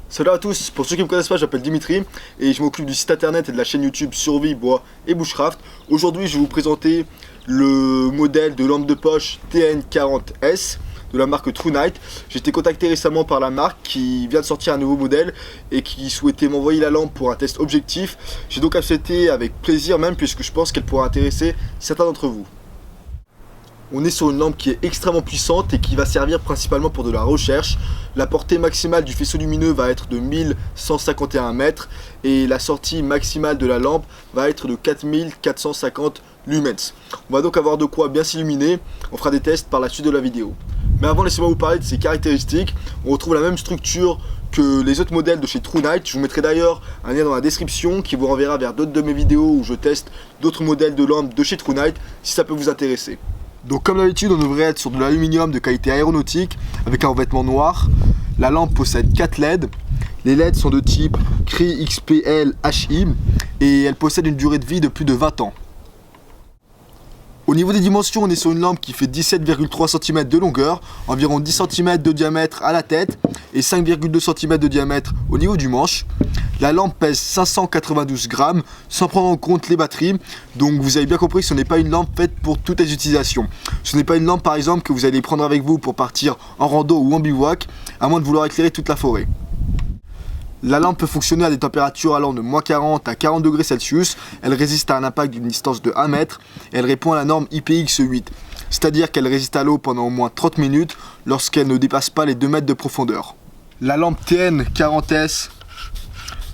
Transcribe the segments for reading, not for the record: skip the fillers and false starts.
Salut à tous, pour ceux qui ne me connaissent pas, je m'appelle Dimitri et je m'occupe du site internet et de la chaîne YouTube Survie, Bois et Bushcraft. Aujourd'hui, je vais vous présenter le modèle de lampe de poche TN40S de la marque TrueNight. J'ai été contacté récemment par la marque qui vient de sortir un nouveau modèle et qui souhaitait m'envoyer la lampe pour un test objectif. J'ai donc accepté avec plaisir même, puisque je pense qu'elle pourra intéresser certains d'entre vous. On est sur une lampe qui est extrêmement puissante et qui va servir principalement pour de la recherche. La portée maximale du faisceau lumineux va être de 1151 mètres et la sortie maximale de la lampe va être de 4450 lumens. On va donc avoir de quoi bien s'illuminer. On fera des tests par la suite de la vidéo. Mais avant, laissez-moi vous parler de ses caractéristiques. On retrouve la même structure que les autres modèles de chez TrueNight. Je vous mettrai d'ailleurs un lien dans la description qui vous renverra vers d'autres de mes vidéos où je teste d'autres modèles de lampes de chez TrueNight si ça peut vous intéresser. Donc comme d'habitude, on devrait être sur de l'aluminium de qualité aéronautique avec un revêtement noir. La lampe possède 4 LED. Les LED sont de type Cree XPL HI et elle possède une durée de vie de plus de 20 ans. Au niveau des dimensions, on est sur une lampe qui fait 17,3 cm de longueur, environ 10 cm de diamètre à la tête et 5,2 cm de diamètre au niveau du manche. La lampe pèse 592 grammes sans prendre en compte les batteries, donc vous avez bien compris que ce n'est pas une lampe faite pour toutes les utilisations. Ce n'est pas une lampe par exemple que vous allez prendre avec vous pour partir en rando ou en bivouac, à moins de vouloir éclairer toute la forêt. La lampe peut fonctionner à des températures allant de -40 à 40 degrés Celsius. Elle résiste à un impact d'une distance de 1 mètre et elle répond à la norme IPX8, c'est-à-dire qu'elle résiste à l'eau pendant au moins 30 minutes lorsqu'elle ne dépasse pas les 2 mètres de profondeur. La lampe TN40S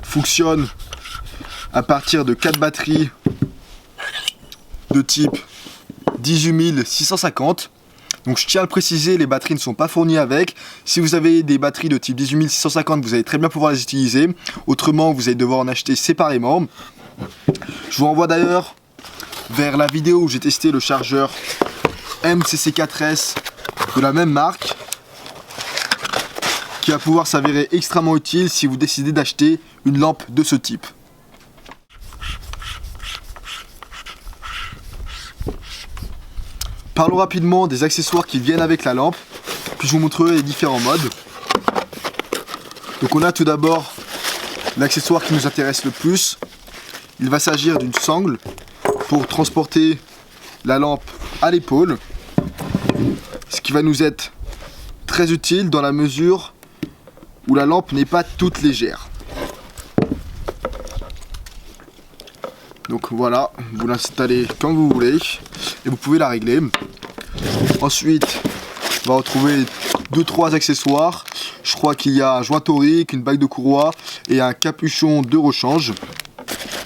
fonctionne à partir de 4 batteries de type 18650. Donc je tiens à le préciser, les batteries ne sont pas fournies avec. Si vous avez des batteries de type 18650, vous allez très bien pouvoir les utiliser. Autrement, vous allez devoir en acheter séparément. Je vous renvoie d'ailleurs vers la vidéo où j'ai testé le chargeur MCC4S de la même marque, qui va pouvoir s'avérer extrêmement utile si vous décidez d'acheter une lampe de ce type. Parlons rapidement des accessoires qui viennent avec la lampe, puis je vous montrerai les différents modes. Donc on a tout d'abord l'accessoire qui nous intéresse le plus. Il va s'agir d'une sangle pour transporter la lampe à l'épaule, ce qui va nous être très utile dans la mesure où la lampe n'est pas toute légère. Donc voilà, vous l'installez comme vous voulez et vous pouvez la régler. Ensuite, on va retrouver 2-3 accessoires. Je crois qu'il y a un joint torique, une bague de courroie et un capuchon de rechange.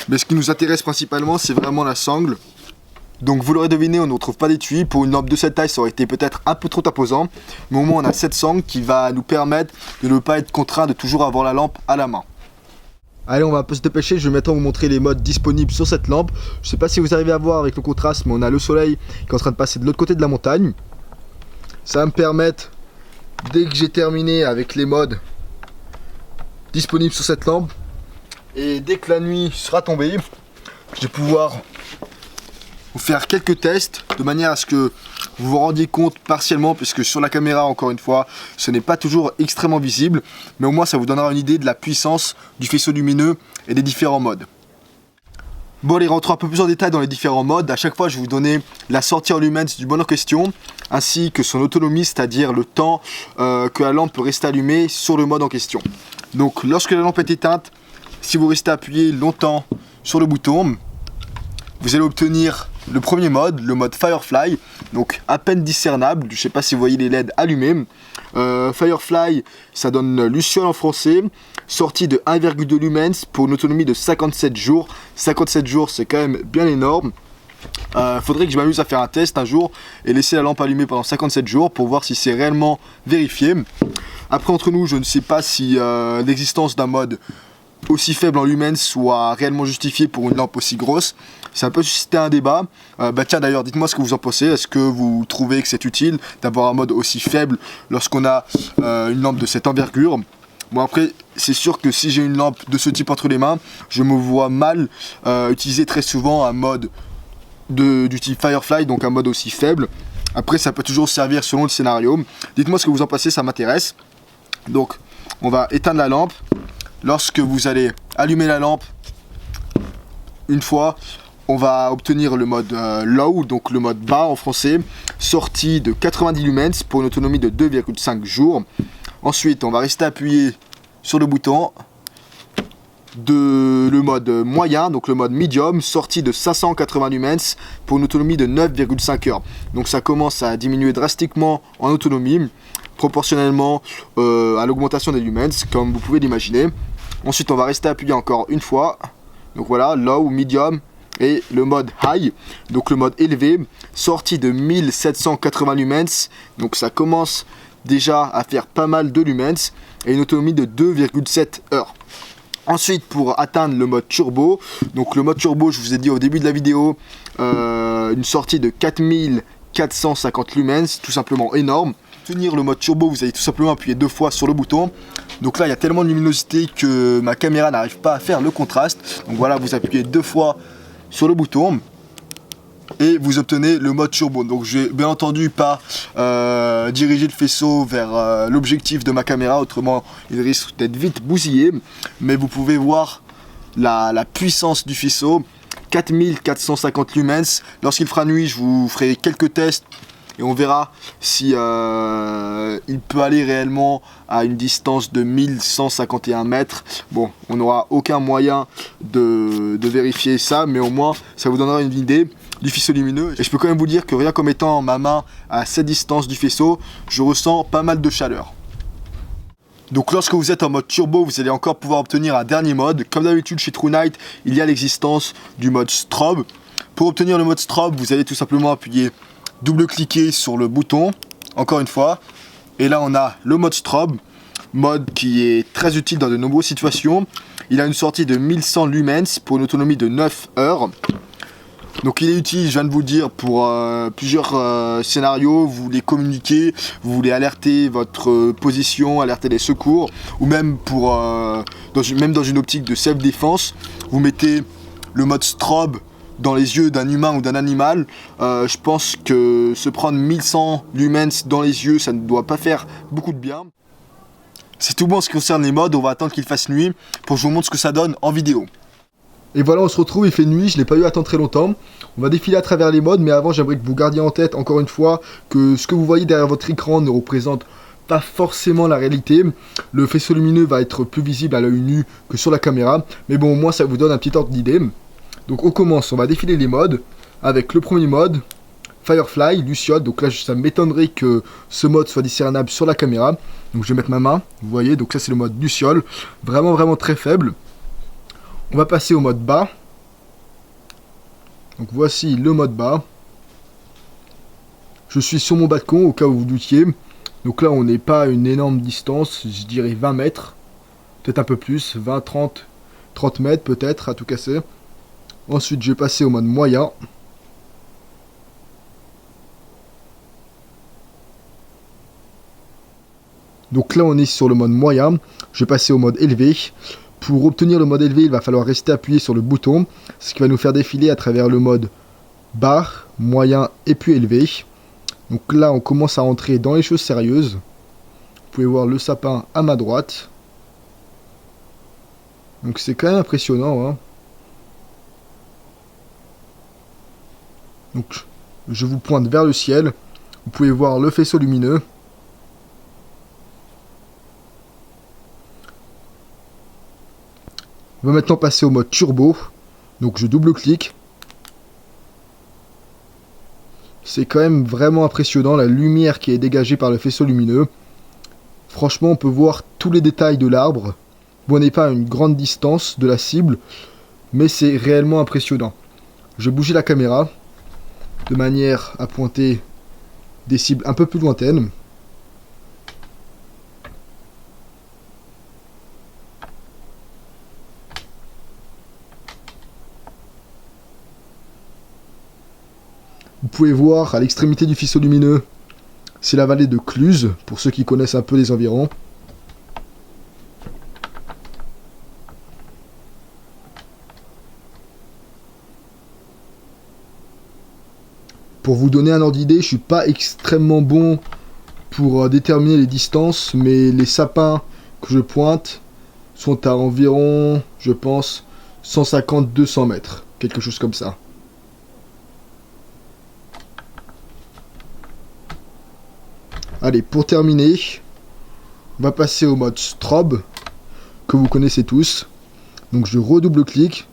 Mais ce qui nous intéresse principalement, c'est vraiment la sangle. Donc vous l'aurez deviné, on ne retrouve pas d'étui. Pour une lampe de cette taille, ça aurait été peut-être un peu trop imposant. Mais au moins, on a cette sangle qui va nous permettre de ne pas être contraint de toujours avoir la lampe à la main. Allez, on va un peu se dépêcher, je vais maintenant vous montrer les modes disponibles sur cette lampe. Je ne sais pas si vous arrivez à voir avec le contraste, mais on a le soleil qui est en train de passer de l'autre côté de la montagne. Ça va me permettre, dès que j'ai terminé avec les modes disponibles sur cette lampe, et dès que la nuit sera tombée, je vais pouvoir vous faire quelques tests de manière à ce que vous vous rendiez compte partiellement, puisque sur la caméra, encore une fois, ce n'est pas toujours extrêmement visible, mais au moins ça vous donnera une idée de la puissance du faisceau lumineux et des différents modes. Bon, allez, rentrons un peu plus en détail dans les différents modes. À chaque fois, je vais vous donner la sortie en lumens du mode en question, ainsi que son autonomie, c'est-à-dire le temps que la lampe peut rester allumée sur le mode en question. Donc, lorsque la lampe est éteinte, si vous restez appuyé longtemps sur le bouton, vous allez obtenir le premier mode, le mode Firefly, donc à peine discernable. Je ne sais pas si vous voyez les LED allumés. Firefly, ça donne Luciole en français, sortie de 1,2 lumens pour une autonomie de 57 jours. 57 jours, c'est quand même bien énorme. Faudrait que je m'amuse à faire un test un jour et laisser la lampe allumée pendant 57 jours pour voir si c'est réellement vérifié. Après, entre nous, je ne sais pas si l'existence d'un mode aussi faible en lumens soit réellement justifié pour une lampe aussi grosse. Ça peut susciter un débat. Tiens, d'ailleurs, dites-moi ce que vous en pensez. Est-ce que vous trouvez que c'est utile d'avoir un mode aussi faible lorsqu'on a une lampe de cette envergure? Bon, après, c'est sûr que si j'ai une lampe de ce type entre les mains, je me vois mal utiliser très souvent un mode du type Firefly, donc un mode aussi faible. Après, ça peut toujours servir selon le scénario. Dites-moi ce que vous en pensez, ça m'intéresse. Donc, on va éteindre la lampe. lorsque vous allez allumer la lampe, une fois, on va obtenir le mode low, donc le mode bas en français, sortie de 90 lumens pour une autonomie de 2,5 jours. Ensuite, on va rester appuyé sur le bouton de le mode moyen, donc le mode medium, sortie de 580 lumens pour une autonomie de 9,5 heures. Donc ça commence à diminuer drastiquement en autonomie, proportionnellement à l'augmentation des lumens, comme vous pouvez l'imaginer. Ensuite, on va rester appuyé encore une fois. Donc voilà, low, medium et le mode high, donc le mode élevé, sorti de 1780 lumens. Donc ça commence déjà à faire pas mal de lumens et une autonomie de 2,7 heures. Ensuite, pour atteindre le mode turbo, donc le mode turbo, je vous ai dit au début de la vidéo, une sortie de 4450 lumens, tout simplement énorme. Pour tenir le mode turbo, vous allez tout simplement appuyer 2 fois sur le bouton. Donc là, il y a tellement de luminosité que ma caméra n'arrive pas à faire le contraste. Donc voilà, vous appuyez 2 fois sur le bouton et vous obtenez le mode turbo. Donc je vais bien entendu pas diriger le faisceau vers l'objectif de ma caméra, autrement il risque d'être vite bousillé. Mais vous pouvez voir la puissance du faisceau, 4450 lumens. Lorsqu'il fera nuit, je vous ferai quelques tests et on verra si il peut aller réellement à une distance de 1151 mètres. Bon, on n'aura aucun moyen de vérifier ça, mais au moins ça vous donnera une idée du faisceau lumineux. Et je peux quand même vous dire que rien qu'en mettant ma main à cette distance du faisceau, je ressens pas mal de chaleur. Donc lorsque vous êtes en mode turbo, vous allez encore pouvoir obtenir un dernier mode. Comme d'habitude chez True Night, il y a l'existence du mode strobe. Pour obtenir le mode strobe, vous allez tout simplement appuyer, double-cliquer sur le bouton, encore une fois. Et là on a le mode strobe, mode qui est très utile dans de nombreuses situations. Il a une sortie de 1100 lumens pour une autonomie de 9 heures. Donc il est utile, je viens de vous le dire, pour plusieurs scénarios. Vous voulez communiquer, vous voulez alerter votre position, alerter les secours, ou même dans une optique de self-défense, vous mettez le mode strobe dans les yeux d'un humain ou d'un animal. Je pense que se prendre 1100 lumens dans les yeux, ça ne doit pas faire beaucoup de bien. C'est tout bon en ce qui concerne les modes. On va attendre qu'il fasse nuit pour que je vous montre ce que ça donne en vidéo. Et voilà, on se retrouve, il fait nuit, je n'ai pas eu à attendre très longtemps. On va défiler à travers les modes, mais avant j'aimerais que vous gardiez en tête, encore une fois, que ce que vous voyez derrière votre écran ne représente pas forcément la réalité. Le faisceau lumineux va être plus visible à l'œil nu que sur la caméra, mais bon, au moins ça vous donne un petit ordre d'idée. Donc on commence, on va défiler les modes, avec le premier mode, Firefly, Luciole. Donc là ça m'étonnerait que ce mode soit discernable sur la caméra. Donc je vais mettre ma main, vous voyez, donc ça c'est le mode Luciole, vraiment très faible. On va passer au mode bas. Donc voici le mode bas. Je suis sur mon balcon au cas où vous doutiez. Donc là on n'est pas à une énorme distance, je dirais 20 mètres. Peut-être un peu plus, 20, 30 mètres peut-être à tout casser. Ensuite je vais passer au mode moyen. Donc là on est sur le mode moyen. Je vais passer au mode élevé. Pour obtenir le mode élevé, il va falloir rester appuyé sur le bouton, ce qui va nous faire défiler à travers le mode bas, moyen et puis élevé. Donc là, on commence à entrer dans les choses sérieuses. Vous pouvez voir le sapin à ma droite. Donc c'est quand même impressionnant, hein. Donc je vous pointe vers le ciel. Vous pouvez voir le faisceau lumineux. On va maintenant passer au mode turbo. Donc je double-clique. C'est quand même vraiment impressionnant la lumière qui est dégagée par le faisceau lumineux. Franchement, on peut voir tous les détails de l'arbre. Bon, on n'est pas à une grande distance de la cible, mais c'est réellement impressionnant. Je vais bouger la caméra de manière à pointer des cibles un peu plus lointaines. Vous pouvez voir à l'extrémité du faisceau lumineux, c'est la vallée de Cluse, pour ceux qui connaissent un peu les environs. Pour vous donner un ordre d'idée, je suis pas extrêmement bon pour déterminer les distances, mais les sapins que je pointe sont à environ, je pense, 150-200 mètres. Quelque chose comme ça. Allez, pour terminer, on va passer au mode strobe, que vous connaissez tous. Donc je redouble-clique.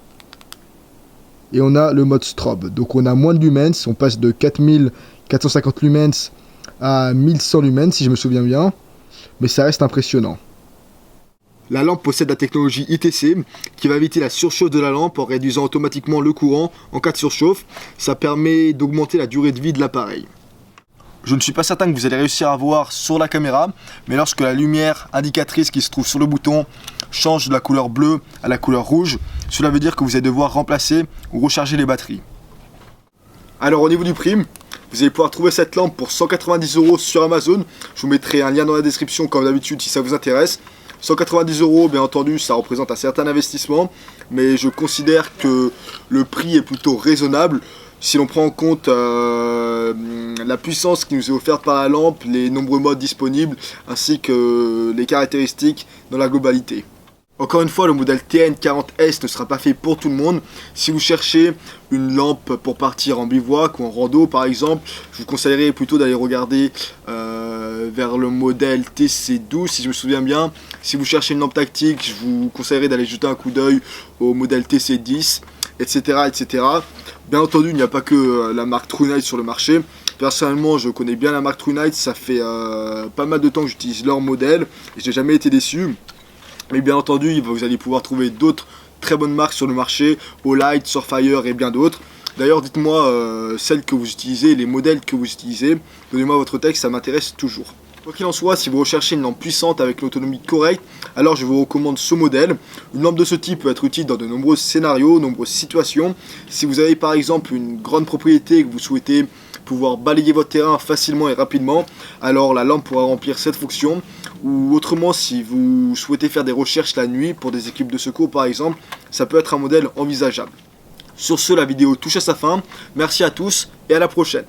Et on a le mode strobe. Donc on a moins de lumens, on passe de 4450 lumens à 1100 lumens si je me souviens bien. Mais ça reste impressionnant. La lampe possède la technologie ITC qui va éviter la surchauffe de la lampe en réduisant automatiquement le courant en cas de surchauffe. Ça permet d'augmenter la durée de vie de l'appareil. Je ne suis pas certain que vous allez réussir à voir sur la caméra, mais lorsque la lumière indicatrice qui se trouve sur le bouton change de la couleur bleue à la couleur rouge, cela veut dire que vous allez devoir remplacer ou recharger les batteries. Alors au niveau du prix, vous allez pouvoir trouver cette lampe pour 190 € sur Amazon. Je vous mettrai un lien dans la description comme d'habitude si ça vous intéresse. 190 €, bien entendu, ça représente un certain investissement, mais je considère que le prix est plutôt raisonnable si l'on prend en compte la puissance qui nous est offerte par la lampe, les nombreux modes disponibles, ainsi que les caractéristiques dans la globalité. Encore une fois, le modèle TN40S ne sera pas fait pour tout le monde. Si vous cherchez une lampe pour partir en bivouac ou en rando par exemple, je vous conseillerais plutôt d'aller regarder vers le modèle TC12 si je me souviens bien. Si vous cherchez une lampe tactique, je vous conseillerais d'aller jeter un coup d'œil au modèle TC10, etc., etc. Bien entendu, il n'y a pas que la marque TrueNight sur le marché. Personnellement, je connais bien la marque TrueNight, ça fait pas mal de temps que j'utilise leur modèle et je n'ai jamais été déçu. Mais bien entendu, vous allez pouvoir trouver d'autres très bonnes marques sur le marché, Olight, Surefire et bien d'autres. D'ailleurs, dites-moi celles que vous utilisez, les modèles que vous utilisez. Donnez-moi votre texte, ça m'intéresse toujours. Quoi qu'il en soit, si vous recherchez une lampe puissante avec une autonomie correcte, alors je vous recommande ce modèle. Une lampe de ce type peut être utile dans de nombreux scénarios, nombreuses situations. Si vous avez par exemple une grande propriété et que vous souhaitez pouvoir balayer votre terrain facilement et rapidement, alors la lampe pourra remplir cette fonction. Ou autrement, si vous souhaitez faire des recherches la nuit pour des équipes de secours par exemple, ça peut être un modèle envisageable. Sur ce, la vidéo touche à sa fin. Merci à tous et à la prochaine.